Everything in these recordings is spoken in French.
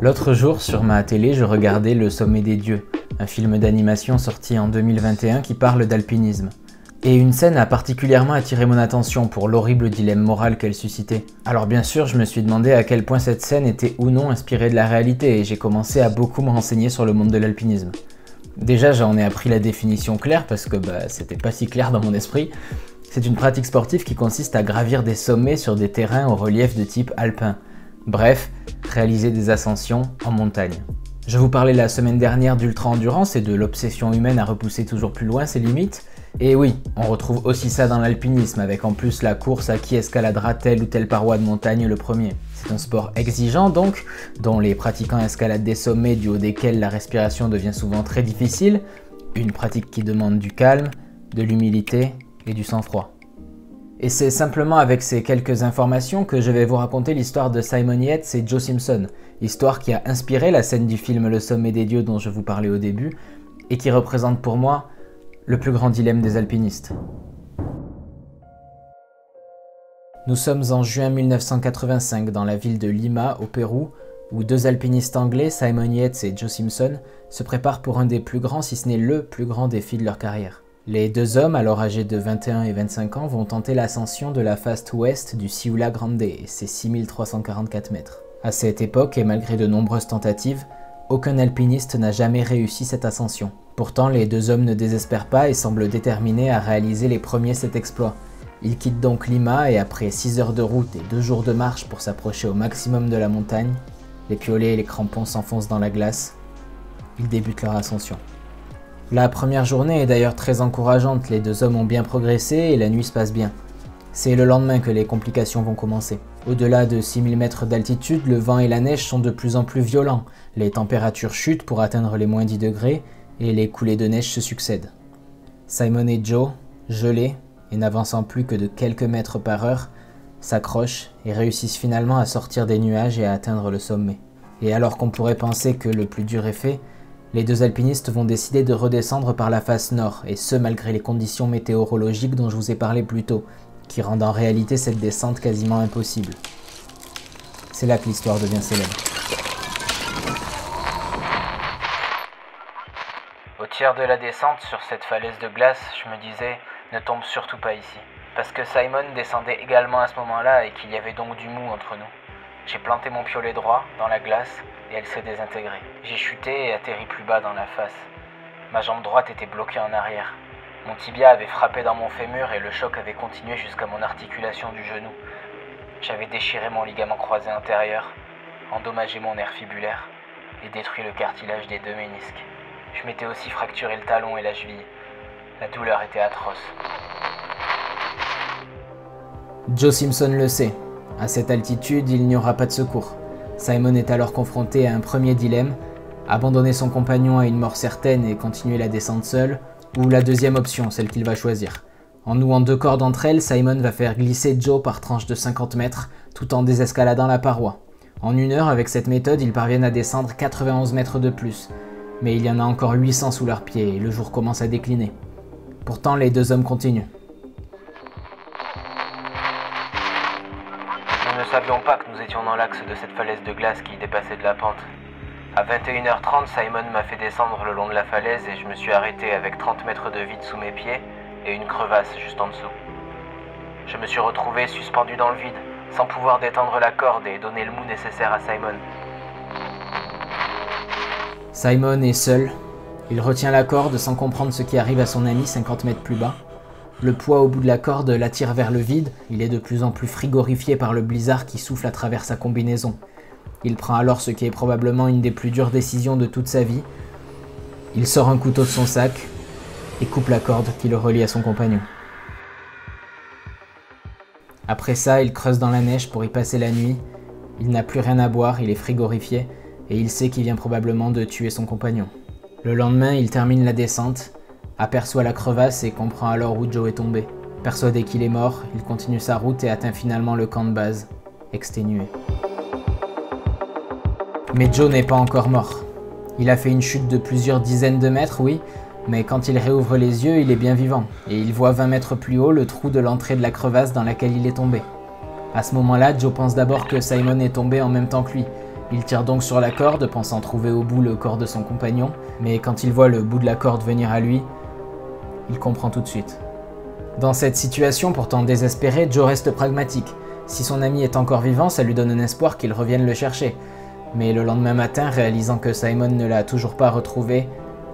L'autre jour, sur ma télé, je regardais Le Sommet des Dieux, un film d'animation sorti en 2021 qui parle d'alpinisme. Et une scène a particulièrement attiré mon attention pour l'horrible dilemme moral qu'elle suscitait. Alors bien sûr, je me suis demandé à quel point cette scène était ou non inspirée de la réalité et j'ai commencé à beaucoup me renseigner sur le monde de l'alpinisme. Déjà, j'en ai appris la définition claire parce que c'était pas si clair dans mon esprit. C'est une pratique sportive qui consiste à gravir des sommets sur des terrains au relief de type alpin. Bref, réaliser des ascensions en montagne. Je vous parlais la semaine dernière d'ultra-endurance et de l'obsession humaine à repousser toujours plus loin ses limites. Et oui, on retrouve aussi ça dans l'alpinisme, avec en plus la course à qui escaladera telle ou telle paroi de montagne le premier. C'est un sport exigeant donc, dont les pratiquants escaladent des sommets du haut desquels la respiration devient souvent très difficile, une pratique qui demande du calme, de l'humilité et du sang-froid. Et c'est simplement avec ces quelques informations que je vais vous raconter l'histoire de Simon Yates et Joe Simpson, histoire qui a inspiré la scène du film Le Sommet des Dieux dont je vous parlais au début, et qui représente pour moi le plus grand dilemme des alpinistes. Nous sommes en juin 1985 dans la ville de Lima, au Pérou, où deux alpinistes anglais, Simon Yates et Joe Simpson, se préparent pour un des plus grands, si ce n'est le plus grand défi de leur carrière. Les deux hommes, alors âgés de 21 et 25 ans, vont tenter l'ascension de la face ouest du Ciula Grande, et c'est 6344 mètres. À cette époque, et malgré de nombreuses tentatives, aucun alpiniste n'a jamais réussi cette ascension. Pourtant, les deux hommes ne désespèrent pas et semblent déterminés à réaliser les premiers cet exploit. Ils quittent donc Lima et après 6 heures de route et 2 jours de marche pour s'approcher au maximum de la montagne, les piolets et les crampons s'enfoncent dans la glace. Ils débutent leur ascension. La première journée est d'ailleurs très encourageante, les deux hommes ont bien progressé et la nuit se passe bien. C'est le lendemain que les complications vont commencer. Au-delà de 6000 mètres d'altitude, le vent et la neige sont de plus en plus violents, les températures chutent pour atteindre les moins 10 degrés et les coulées de neige se succèdent. Simon et Joe, gelés et n'avançant plus que de quelques mètres par heure, s'accrochent et réussissent finalement à sortir des nuages et à atteindre le sommet. Et alors qu'on pourrait penser que le plus dur est fait, les deux alpinistes vont décider de redescendre par la face nord, et ce malgré les conditions météorologiques dont je vous ai parlé plus tôt, qui rendent en réalité cette descente quasiment impossible. C'est là que l'histoire devient célèbre. Au tiers de la descente sur cette falaise de glace, je me disais, ne tombe surtout pas ici. Parce que Simon descendait également à ce moment-là et qu'il y avait donc du mou entre nous. J'ai planté mon piolet droit dans la glace et elle s'est désintégrée. J'ai chuté et atterri plus bas dans la face. Ma jambe droite était bloquée en arrière. Mon tibia avait frappé dans mon fémur et le choc avait continué jusqu'à mon articulation du genou. J'avais déchiré mon ligament croisé intérieur, endommagé mon nerf fibulaire et détruit le cartilage des 2 ménisques. Je m'étais aussi fracturé le talon et la cheville. La douleur était atroce. Joe Simpson le sait. À cette altitude, il n'y aura pas de secours. Simon est alors confronté à un premier dilemme, abandonner son compagnon à une mort certaine et continuer la descente seul, ou la deuxième option, celle qu'il va choisir. En nouant 2 cordes entre elles, Simon va faire glisser Joe par tranche de 50 mètres, tout en désescaladant la paroi. En 1 heure, avec cette méthode, ils parviennent à descendre 91 mètres de plus. Mais il y en a encore 800 sous leurs pieds et le jour commence à décliner. Pourtant, les deux hommes continuent. Nous ne savions pas que nous étions dans l'axe de cette falaise de glace qui dépassait de la pente. À 21h30, Simon m'a fait descendre le long de la falaise et je me suis arrêté avec 30 mètres de vide sous mes pieds et une crevasse juste en dessous. Je me suis retrouvé suspendu dans le vide, sans pouvoir détendre la corde et donner le mou nécessaire à Simon. Simon est seul. Il retient la corde sans comprendre ce qui arrive à son ami 50 mètres plus bas. Le poids au bout de la corde l'attire vers le vide. Il est de plus en plus frigorifié par le blizzard qui souffle à travers sa combinaison. Il prend alors ce qui est probablement une des plus dures décisions de toute sa vie. Il sort un couteau de son sac et coupe la corde qui le relie à son compagnon. Après ça, il creuse dans la neige pour y passer la nuit. Il n'a plus rien à boire, il est frigorifié et il sait qu'il vient probablement de tuer son compagnon. Le lendemain, il termine la descente, aperçoit la crevasse et comprend alors où Joe est tombé. Persuadé qu'il est mort, il continue sa route et atteint finalement le camp de base, exténué. Mais Joe n'est pas encore mort. Il a fait une chute de plusieurs dizaines de mètres, oui, mais quand il réouvre les yeux, il est bien vivant, et il voit 20 mètres plus haut le trou de l'entrée de la crevasse dans laquelle il est tombé. À ce moment-là, Joe pense d'abord que Simon est tombé en même temps que lui, Il tire donc sur la corde, pensant trouver au bout le corps de son compagnon, mais quand il voit le bout de la corde venir à lui, il comprend tout de suite. Dans cette situation pourtant désespérée, Joe reste pragmatique. Si son ami est encore vivant, ça lui donne un espoir qu'il revienne le chercher. Mais le lendemain matin, réalisant que Simon ne l'a toujours pas retrouvé,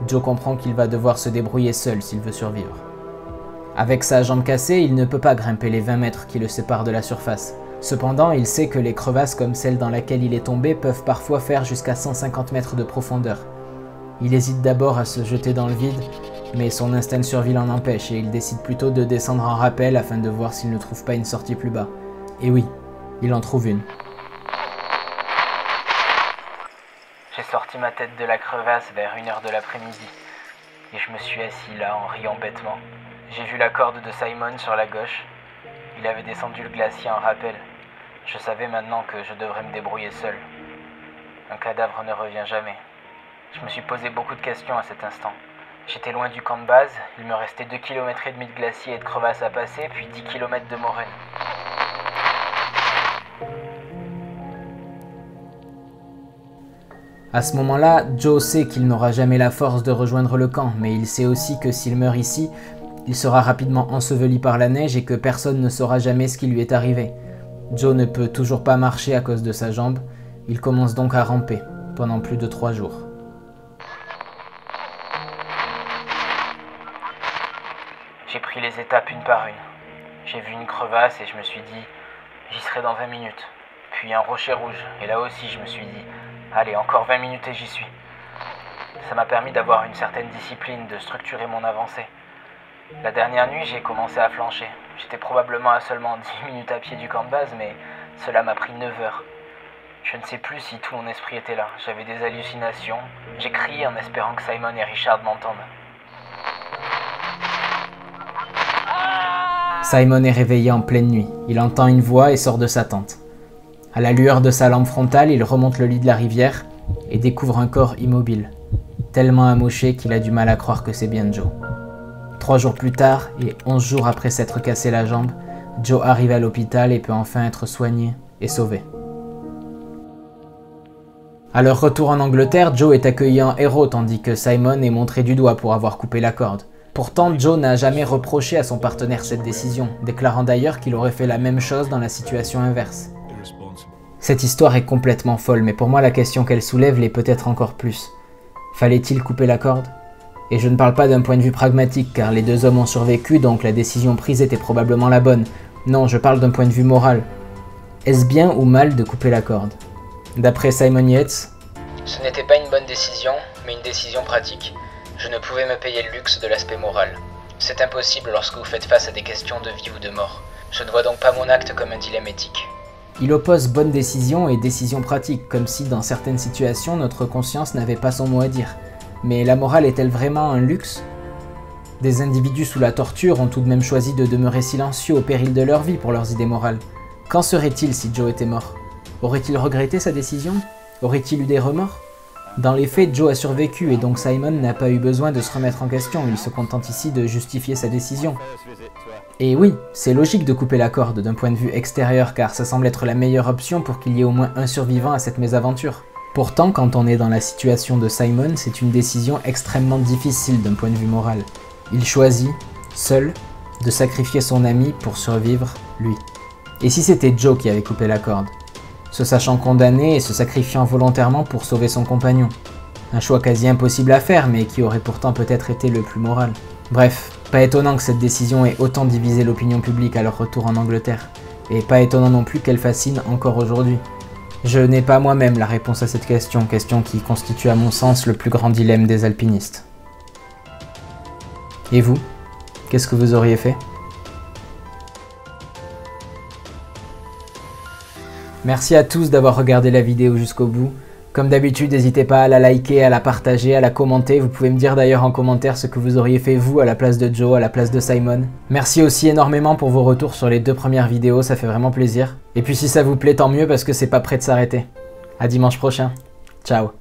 Joe comprend qu'il va devoir se débrouiller seul s'il veut survivre. Avec sa jambe cassée, il ne peut pas grimper les 20 mètres qui le séparent de la surface. Cependant, il sait que les crevasses comme celle dans laquelle il est tombé peuvent parfois faire jusqu'à 150 mètres de profondeur. Il hésite d'abord à se jeter dans le vide, mais son instinct de survie l'en empêche et il décide plutôt de descendre en rappel afin de voir s'il ne trouve pas une sortie plus bas. Et oui, il en trouve une. J'ai sorti ma tête de la crevasse vers 1h de l'après-midi et je me suis assis là en riant bêtement. J'ai vu la corde de Simon sur la gauche. Il avait descendu le glacier en rappel. Je savais maintenant que je devrais me débrouiller seul. Un cadavre ne revient jamais. Je me suis posé beaucoup de questions à cet instant. J'étais loin du camp de base, il me restait 2,5 km de glacier et de crevasse à passer, puis 10 km de moraine. À ce moment-là, Joe sait qu'il n'aura jamais la force de rejoindre le camp, mais il sait aussi que s'il meurt ici, il sera rapidement enseveli par la neige et que personne ne saura jamais ce qui lui est arrivé. Joe ne peut toujours pas marcher à cause de sa jambe, il commence donc à ramper pendant plus de 3 jours. J'ai pris les étapes une par une. J'ai vu une crevasse et je me suis dit, j'y serai dans 20 minutes. Puis un rocher rouge, et là aussi je me suis dit, allez, encore 20 minutes et j'y suis. Ça m'a permis d'avoir une certaine discipline, de structurer mon avancée. La dernière nuit, j'ai commencé à flancher. J'étais probablement à seulement 10 minutes à pied du camp de base, mais cela m'a pris 9 heures. Je ne sais plus si tout mon esprit était là. J'avais des hallucinations. J'ai crié en espérant que Simon et Richard m'entendent. Simon est réveillé en pleine nuit. Il entend une voix et sort de sa tente. À la lueur de sa lampe frontale, il remonte le lit de la rivière et découvre un corps immobile, tellement amoché qu'il a du mal à croire que c'est bien Joe. 3 jours plus tard, et 11 jours après s'être cassé la jambe, Joe arrive à l'hôpital et peut enfin être soigné et sauvé. À leur retour en Angleterre, Joe est accueilli en héros tandis que Simon est montré du doigt pour avoir coupé la corde. Pourtant, Joe n'a jamais reproché à son partenaire cette décision, déclarant d'ailleurs qu'il aurait fait la même chose dans la situation inverse. Cette histoire est complètement folle, mais pour moi la question qu'elle soulève l'est peut-être encore plus. Fallait-il couper la corde ? Et je ne parle pas d'un point de vue pragmatique, car les 2 hommes ont survécu, donc la décision prise était probablement la bonne. Non, je parle d'un point de vue moral. Est-ce bien ou mal de couper la corde ? D'après Simon Yates, ce n'était pas une bonne décision, mais une décision pratique. Je ne pouvais me payer le luxe de l'aspect moral. C'est impossible lorsque vous faites face à des questions de vie ou de mort. Je ne vois donc pas mon acte comme un dilemme éthique. Il oppose bonne décision et décision pratique, comme si dans certaines situations notre conscience n'avait pas son mot à dire. Mais la morale est-elle vraiment un luxe ? Des individus sous la torture ont tout de même choisi de demeurer silencieux au péril de leur vie pour leurs idées morales. Qu'en serait-il si Joe était mort ? Aurait-il regretté sa décision ? Aurait-il eu des remords ? Dans les faits, Joe a survécu et donc Simon n'a pas eu besoin de se remettre en question, il se contente ici de justifier sa décision. Et oui, c'est logique de couper la corde d'un point de vue extérieur car ça semble être la meilleure option pour qu'il y ait au moins un survivant à cette mésaventure. Pourtant, quand on est dans la situation de Simon, c'est une décision extrêmement difficile d'un point de vue moral. Il choisit, seul, de sacrifier son ami pour survivre, lui. Et si c'était Joe qui avait coupé la corde ? Se sachant condamné et se sacrifiant volontairement pour sauver son compagnon. Un choix quasi impossible à faire, mais qui aurait pourtant peut-être été le plus moral. Bref, pas étonnant que cette décision ait autant divisé l'opinion publique à leur retour en Angleterre. Et pas étonnant non plus qu'elle fascine encore aujourd'hui. Je n'ai pas moi-même la réponse à cette question qui constitue à mon sens le plus grand dilemme des alpinistes. Et vous ? Qu'est-ce que vous auriez fait ? Merci à tous d'avoir regardé la vidéo jusqu'au bout. Comme d'habitude, n'hésitez pas à la liker, à la partager, à la commenter. Vous pouvez me dire d'ailleurs en commentaire ce que vous auriez fait vous à la place de Joe, à la place de Simon. Merci aussi énormément pour vos retours sur les 2 premières vidéos, ça fait vraiment plaisir. Et puis si ça vous plaît, tant mieux parce que c'est pas prêt de s'arrêter. À dimanche prochain. Ciao.